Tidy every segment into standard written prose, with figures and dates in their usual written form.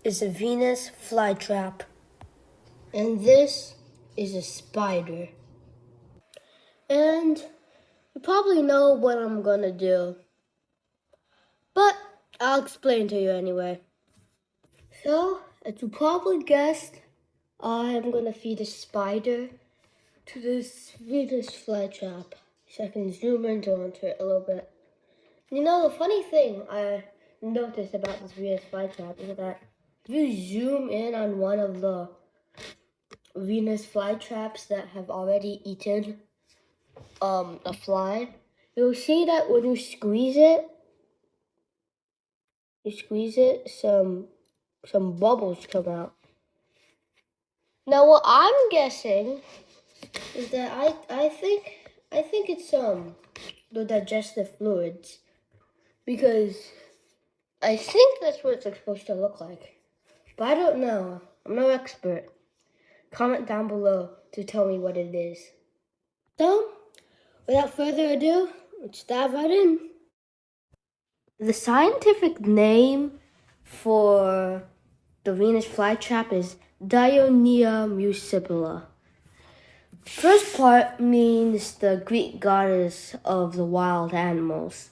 is a Venus Flytrap. And this is a spider. And you probably know what I'm gonna do, but I'll explain to you anyway. So, as you probably guessed, I'm gonna feed a spider to this Venus Flytrap. So I can zoom into it a little bit. You know, the funny thing I noticed about this Venus Flytrap is that if you zoom in on one of the Venus flytraps that have already eaten a fly, you'll see that when you squeeze it, some bubbles come out. Now what I'm guessing is that I think it's the digestive fluids, because I think that's what it's supposed to look like. But I don't know. I'm no expert. Comment down below to tell me what it is. So, without further ado, let's dive right in. The scientific name for the Venus flytrap is Dionaea muscipula. First part means the Greek goddess of the wild animals,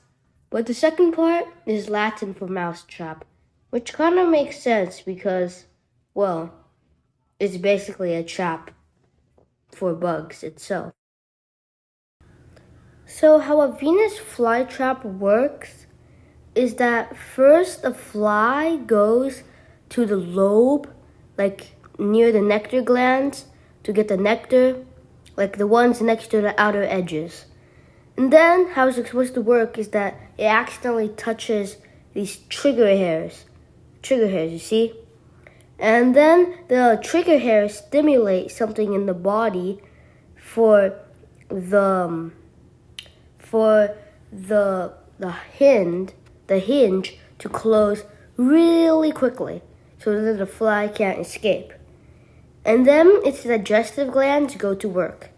but the second part is Latin for mousetrap, which kind of makes sense because, well, it's basically a trap for bugs itself. So how a Venus flytrap works is that first a fly goes to the lobe, like near the nectar glands, to get the nectar, like the ones next to the outer edges. And then how it's supposed to work is that it accidentally touches these trigger hairs, you see? And then the trigger hairs stimulate something in the body for the hinge to close really quickly so that the fly can't escape. And then its digestive glands go to work,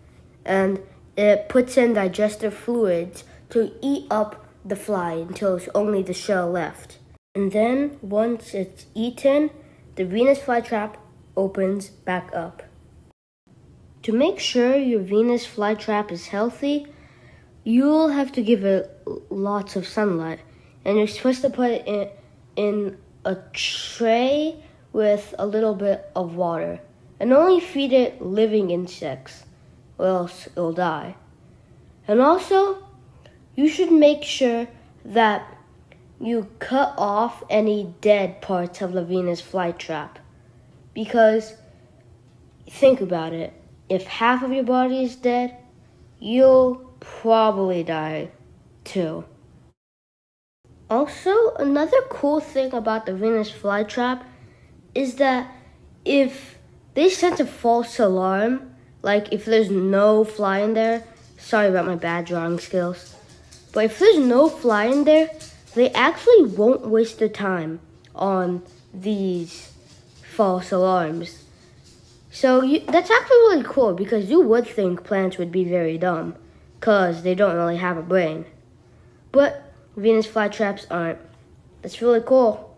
and it puts in digestive fluids to eat up the fly until it's only the shell left. And then once it's eaten, the Venus flytrap opens back up. To make sure your Venus flytrap is healthy, you'll have to give it lots of sunlight. And you're supposed to put it in a tray with a little bit of water. And only feed it living insects, or else it'll die. And also, you should make sure that you cut off any dead parts of the Venus flytrap. Because, think about it, if half of your body is dead, you'll probably die too. Also, another cool thing about the Venus flytrap is that if they sense a false alarm, like if there's no fly in there, sorry about my bad drawing skills, but if there's no fly in there, they actually won't waste their time on these false alarms. So that's actually really cool, because you would think plants would be very dumb because they don't really have a brain. But Venus flytraps aren't. That's really cool.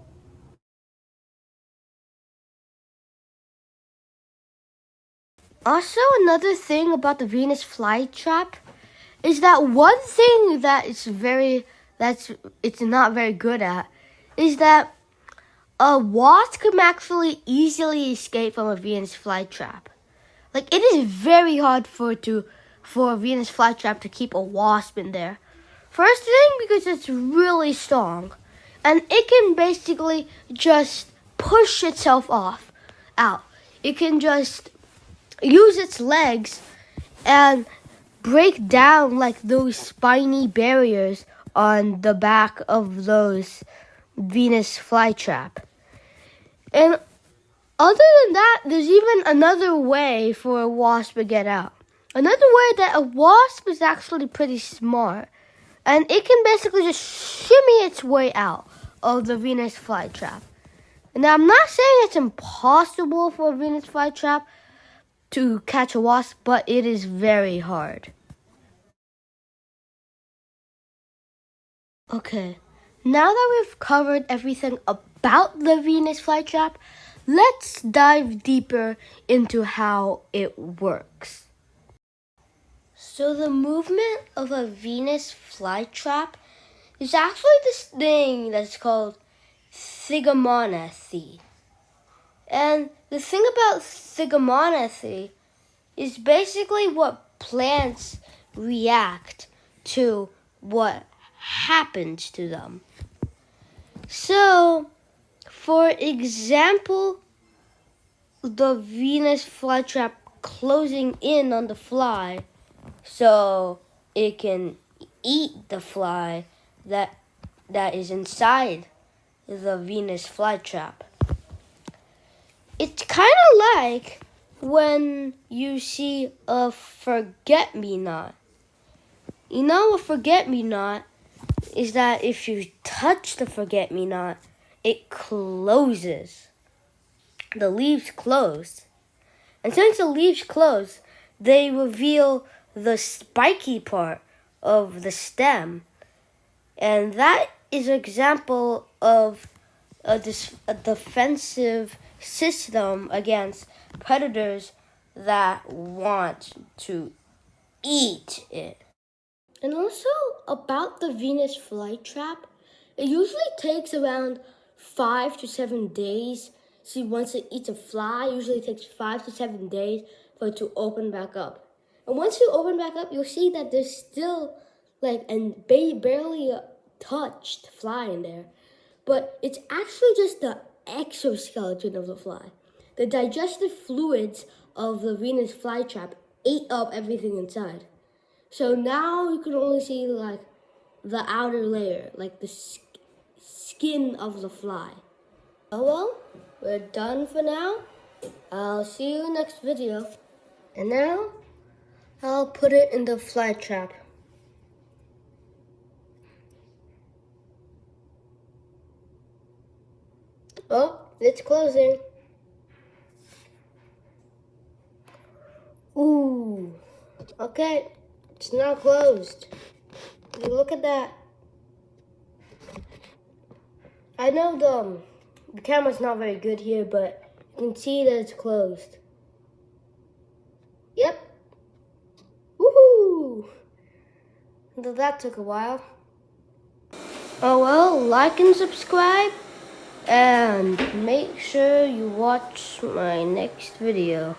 Also, another thing about the Venus flytrap is that one thing that it's not very good at is that a wasp can actually easily escape from a Venus flytrap. Like, it is very hard for a Venus flytrap to keep a wasp in there. First thing, because it's really strong, and it can basically just push itself out. It can just use its legs and break down like those spiny barriers on the back of those Venus flytrap. And other than that, there's even another way for a wasp to get out. Another way that a wasp is actually pretty smart, and it can basically just shimmy its way out of the Venus flytrap. Now, I'm not saying it's impossible for a Venus flytrap to catch a wasp, but it is very hard. Okay, now that we've covered everything about the Venus flytrap, let's dive deeper into how it works. So the movement of a Venus flytrap is actually this thing that's called thigmonothy. And the thing about thigmonothy is basically what plants react to what happens to them. So, for example, the Venus flytrap closing in on the fly so it can eat the fly that is inside the Venus flytrap. It's kind of like when you see a forget-me-not. You know, a forget-me-not is that if you touch the forget-me-not, it closes. The leaves close. And since the leaves close, they reveal the spiky part of the stem. And that is an example of a defensive system against predators that want to eat it. And also about the Venus flytrap, it usually takes around 5 to 7 days. See, once it eats a fly, it usually takes 5 to 7 days for it to open back up. And once you open back up, you'll see that there's still barely a touched fly in there. But it's actually just the exoskeleton of the fly. The digestive fluids of the Venus flytrap ate up everything inside. So now you can only see the outer layer, like the skin of the fly. Oh well, we're done for now. I'll see you next video. And now, I'll put it in the flytrap. Oh, it's closing. Ooh, okay, it's now closed. Look at that. I know the camera's not very good here, but you can see that it's closed. Yep. Woohoo! That took a while. Oh well, like and subscribe, and make sure you watch my next video.